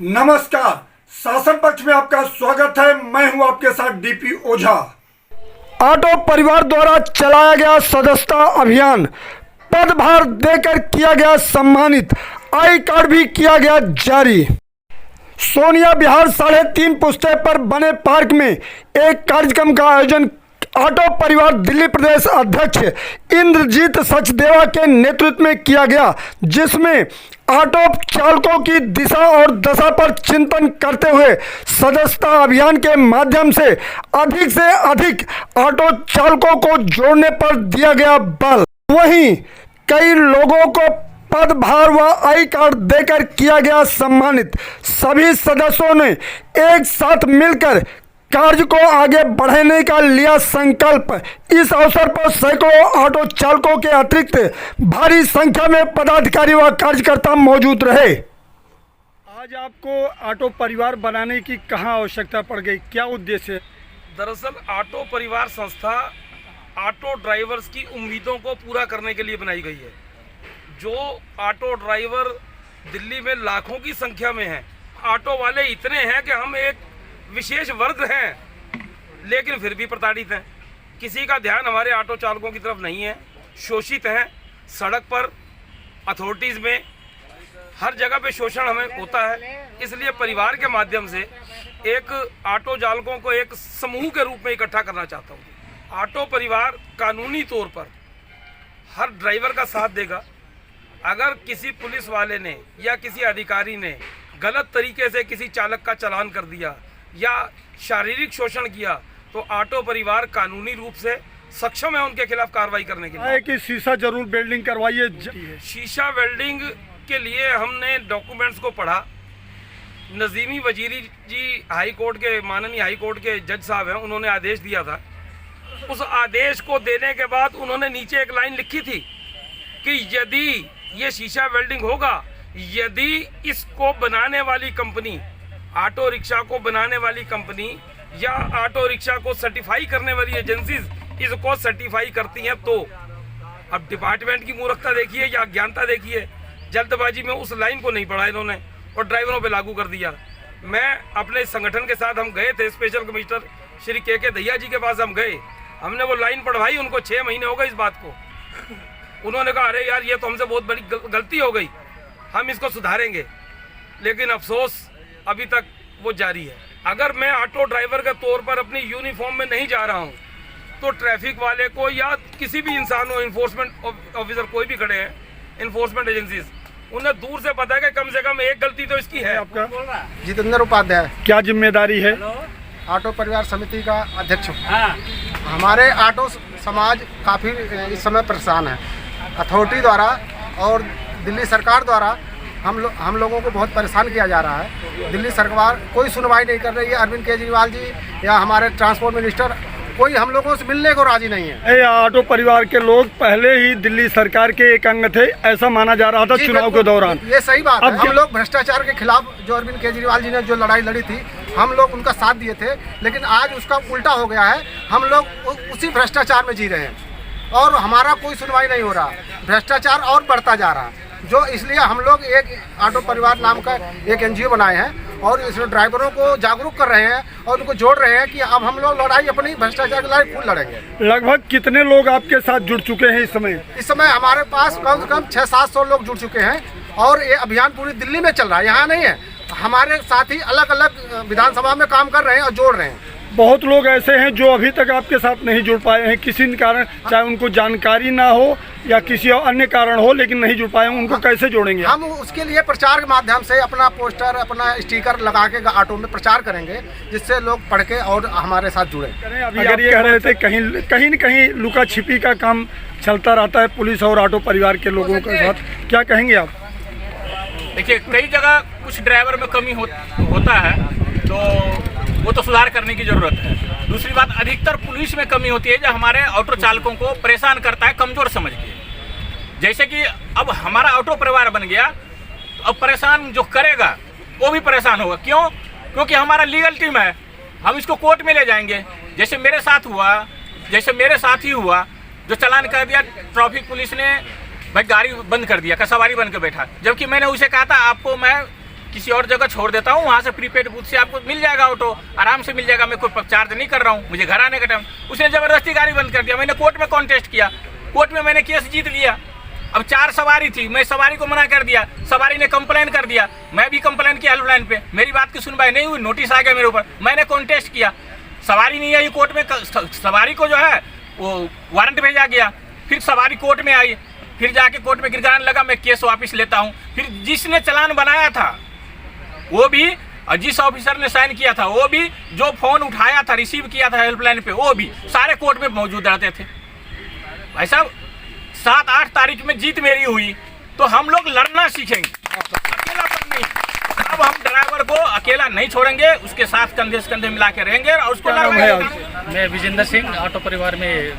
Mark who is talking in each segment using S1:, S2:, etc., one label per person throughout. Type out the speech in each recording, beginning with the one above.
S1: नमस्कार, शासन पक्ष में आपका स्वागत है। मैं हूं आपके साथ डीपी ओझा। ऑटो परिवार द्वारा चलाया गया सदस्यता अभियान, पदभार देकर किया गया सम्मानित, आई कार्ड भी किया गया जारी। सोनिया विहार 3.5 पुश्ते पर बने पार्क में एक कार्यक्रम का आयोजन ऑटो परिवार दिल्ली प्रदेश अध्यक्ष इंद्रजीत सचदेवा के नेतृत्व में किया गया, जिसमें ऑटो चालकों की दिशा और दशा पर चिंतन करते हुए सदस्यता अभियान के माध्यम से अधिक ऑटो चालकों को जोड़ने पर दिया गया बल। वहीं कई लोगों को पदभार व आई कार्ड देकर किया गया सम्मानित। सभी सदस्यों ने एक साथ मिलकर कार्य को आगे बढ़ाने का लिया संकल्प। इस अवसर पर सैकड़ों ऑटो चालकों के अतिरिक्त भारी संख्या में पदाधिकारी व कार्यकर्ता मौजूद रहे। आज आपको ऑटो परिवार बनाने की कहाँ आवश्यकता पड़ गई, क्या उद्देश्य है?
S2: दरअसल ऑटो परिवार संस्था ऑटो ड्राइवर्स की उम्मीदों को पूरा करने के लिए बनाई गई है। जो ऑटो ड्राइवर दिल्ली में लाखों की संख्या में हैं, ऑटो वाले इतने हैं कि हम एक विशेष वर्ग हैं, लेकिन फिर भी प्रताड़ित हैं। किसी का ध्यान हमारे ऑटो चालकों की तरफ नहीं है, शोषित हैं। सड़क पर, अथॉरिटीज़ में, हर जगह पे शोषण हमें होता है। इसलिए परिवार के माध्यम से एक ऑटो चालकों को एक समूह के रूप में इकट्ठा करना चाहता हूँ। ऑटो परिवार कानूनी तौर पर हर ड्राइवर का साथ देगा। अगर किसी पुलिस वाले ने या किसी अधिकारी ने गलत तरीके से किसी चालक का चालान कर दिया या शारीरिक शोषण किया, तो ऑटो परिवार कानूनी रूप से सक्षम है उनके खिलाफ कार्रवाई करने के लिए।
S1: कि शीशा जरूर वेल्डिंग करवाइए।
S2: शीशा वेल्डिंग के लिए हमने डॉक्यूमेंट्स को पढ़ा। नजीमी वजीरी जी हाई कोर्ट के, माननीय हाई कोर्ट के जज साहब हैं, उन्होंने आदेश दिया था। उस आदेश को देने के बाद उन्होंने नीचे एक लाइन लिखी थी कि यदि ये शीशा वेल्डिंग होगा, यदि इसको बनाने वाली कंपनी, ऑटो रिक्शा को बनाने वाली कंपनी या ऑटो रिक्शा को सर्टिफाई करने वाली एजेंसीज इसको सर्टिफाई करती हैं, तो अब डिपार्टमेंट की मूर्खता देखिए या अज्ञानता देखिए। जल्दबाजी में उस लाइन को नहीं पढ़ा इन्होंने और ड्राइवरों पे लागू कर दिया। मैं अपने संगठन के साथ हम गए थे, स्पेशल कमिश्नर श्री के दहिया जी के पास हम गए। हमने वो लाइन पढ़वाई, उनको 6 महीने हो गए इस बात को। उन्होंने कहा अरे यार ये तो हमसे बहुत बड़ी गलती हो गई, हम इसको सुधारेंगे। लेकिन अफसोस अभी तक वो जारी है। अगर मैं ऑटो ड्राइवर के तौर पर अपनी यूनिफॉर्म में नहीं जा रहा हूँ, तो ट्रैफिक वाले को या किसी भी इंसान को, इन्फोर्समेंट ऑफिसर कोई भी खड़े हैं, इन्फोर्समेंट एजेंसीज, उन्हें दूर से पता है कि कम से कम एक गलती तो इसकी है।
S1: आपका
S3: जितेंद्र उपाध्याय,
S1: क्या जिम्मेदारी है?
S3: ऑटो परिवार समिति का अध्यक्ष हूँ। हमारे ऑटो समाज काफ़ी इस समय परेशान है। अथॉरिटी द्वारा और दिल्ली सरकार द्वारा हम लोगों को बहुत परेशान किया जा रहा है। दिल्ली सरकार कोई सुनवाई नहीं कर रही है। अरविंद केजरीवाल जी या हमारे ट्रांसपोर्ट मिनिस्टर कोई हम लोगों से मिलने को राजी नहीं है।
S1: ऑटो परिवार के लोग पहले ही दिल्ली सरकार के एक अंग थे, ऐसा माना जा रहा था चुनाव के दौरान।
S3: ये सही बात है। हम लोग भ्रष्टाचार के खिलाफ, जो अरविंद केजरीवाल जी ने जो लड़ाई लड़ी थी, हम लोग उनका साथ दिए थे, लेकिन आज उसका उल्टा हो गया है। हम लोग उसी भ्रष्टाचार में जी रहे हैं और हमारा कोई सुनवाई नहीं हो रहा। भ्रष्टाचार और बढ़ता जा रहा है, जो इसलिए हम लोग एक ऑटो परिवार नाम का एक NGO बनाए हैं और इसमें ड्राइवरों को जागरूक कर रहे हैं और उनको जोड़ रहे हैं कि अब हम लोग लड़ाई अपनी भ्रष्टाचार की लड़ाई खुद लड़ेंगे।
S1: लगभग कितने लोग आपके साथ जुड़ चुके हैं इस समय?
S3: इस समय हमारे पास कम से कम 600-700 लोग जुड़ चुके हैं और ये अभियान पूरी दिल्ली में चल रहा है, यहाँ नहीं है। हमारे साथ ही अलग अलग विधानसभा में काम कर रहे हैं और जोड़ रहे हैं।
S1: बहुत लोग ऐसे हैं जो अभी तक आपके साथ नहीं जुड़ पाए हैं, किसी कारण, चाहे उनको जानकारी ना हो या किसी अन्य कारण हो, लेकिन नहीं जुड़ पाए। उनको कैसे जोड़ेंगे?
S3: हम उसके लिए प्रचार के माध्यम से अपना पोस्टर, अपना स्टिकर लगा के ऑटो में प्रचार करेंगे, जिससे लोग पढ़ के और हमारे साथ जुड़े।
S1: अगर ये कह रहे थे कहीं न कहीं लुका छिपी का काम चलता रहता है पुलिस और ऑटो परिवार के लोगों के साथ, क्या कहेंगे आप?
S4: देखिए, कई जगह कुछ ड्राइवर में कमी होता है, तो वो तो सुधार करने की जरूरत है। दूसरी बात, अधिकतर पुलिस में कमी होती है, जो हमारे ऑटो चालकों को परेशान करता है कमजोर समझ के। जैसे कि अब हमारा ऑटो परिवार बन गया, तो अब परेशान जो करेगा वो भी परेशान होगा। क्यों? क्योंकि हमारा लीगल टीम है, हम इसको कोर्ट में ले जाएंगे। जैसे मेरे साथ ही हुआ, जो चालान कर दिया, ट्रैफिक पुलिस ने भाई गाड़ी बंद कर दिया, सवारी बन के बैठा, जबकि मैंने उसे कहा था आपको मैं किसी और जगह छोड़ देता हूँ, वहाँ से प्रीपेड बूथ से आपको मिल जाएगा ऑटो, आराम से मिल जाएगा, मैं कोई चार्ज नहीं कर रहा हूँ, मुझे घर आने का टाइम। उसने ज़बरदस्ती गाड़ी बंद कर दिया, मैंने कोर्ट में कॉन्टेस्ट किया, कोर्ट में मैंने केस जीत लिया। अब 4 सवारी थी, मैं सवारी को मना कर दिया, सवारी ने कंप्लेन कर दिया, मैं भी कंप्लेन किया हेल्पलाइन पे, मेरी बात की सुनवाई नहीं हुई, नोटिस आ गया मेरे ऊपर, मैंने कॉन्टेस्ट किया, सवारी नहीं आई कोर्ट में, सवारी को जो है वो वारंट भेजा गया, फिर सवारी कोर्ट में आई, फिर जाके कोर्ट में गिरगान लगा, मैं केस वापस लेता हूँ। फिर जिसने चालान बनाया था वो भी, और जिस ऑफिसर ने साइन किया था वो भी, जो फोन उठाया था रिसीव किया था हेल्पलाइन पे वो भी, सारे कोर्ट में मौजूद रहते थे। भाई साहब 7-8 तारीख में जीत मेरी हुई, तो हम लोग लड़ना सीखेंगे, अकेलापन नहीं। अब हम ड्राइवर को अकेला नहीं छोड़ेंगे, उसके साथ कंधे से कंधे मिला के रहेंगे और उसको लड़वाएंगे।
S5: मैं विजेंद्र सिंह, ऑटो परिवार में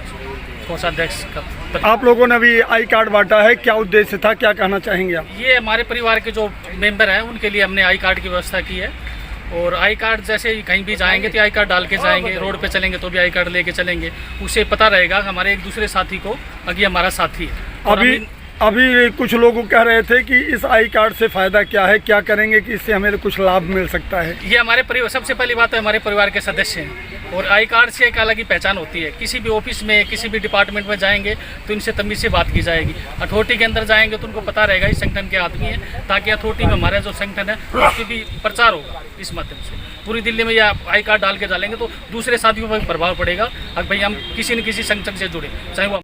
S5: कोषाध्यक्ष का।
S1: आप लोगों ने अभी आई कार्ड बांटा है, क्या उद्देश्य था, क्या कहना चाहेंगे आप?
S5: ये हमारे परिवार के जो मेंबर हैं उनके लिए हमने आई कार्ड की व्यवस्था की है, और आई कार्ड जैसे ही कहीं भी जाएंगे तो आई कार्ड डाल के जाएंगे, रोड पे चलेंगे तो भी आई कार्ड लेके चलेंगे, उसे पता रहेगा हमारे एक दूसरे साथी को अभी हमारा साथी है। और
S1: अभी कुछ लोग कह रहे थे कि इस आई कार्ड से फ़ायदा क्या है, क्या करेंगे कि इससे हमें कुछ लाभ मिल सकता है?
S5: ये हमारे परिवार, सबसे पहली बात है हमारे परिवार के सदस्य हैं, और आई कार्ड से एक अलग ही पहचान होती है। किसी भी ऑफिस में, किसी भी डिपार्टमेंट में जाएंगे तो इनसे तमीज़ से बात की जाएगी। अथॉरिटी के अंदर जाएंगे तो उनको पता रहेगा इस संगठन के आदमी हैं, ताकि अथॉरिटी में हमारा जो संगठन है उसकी भी प्रचार होगा। इस माध्यम से पूरी दिल्ली में या आई कार्ड डाल के डालेंगे तो दूसरे साथियों पर प्रभाव पड़ेगा, अब भाई हम किसी न किसी संगठन से जुड़े, चाहे वो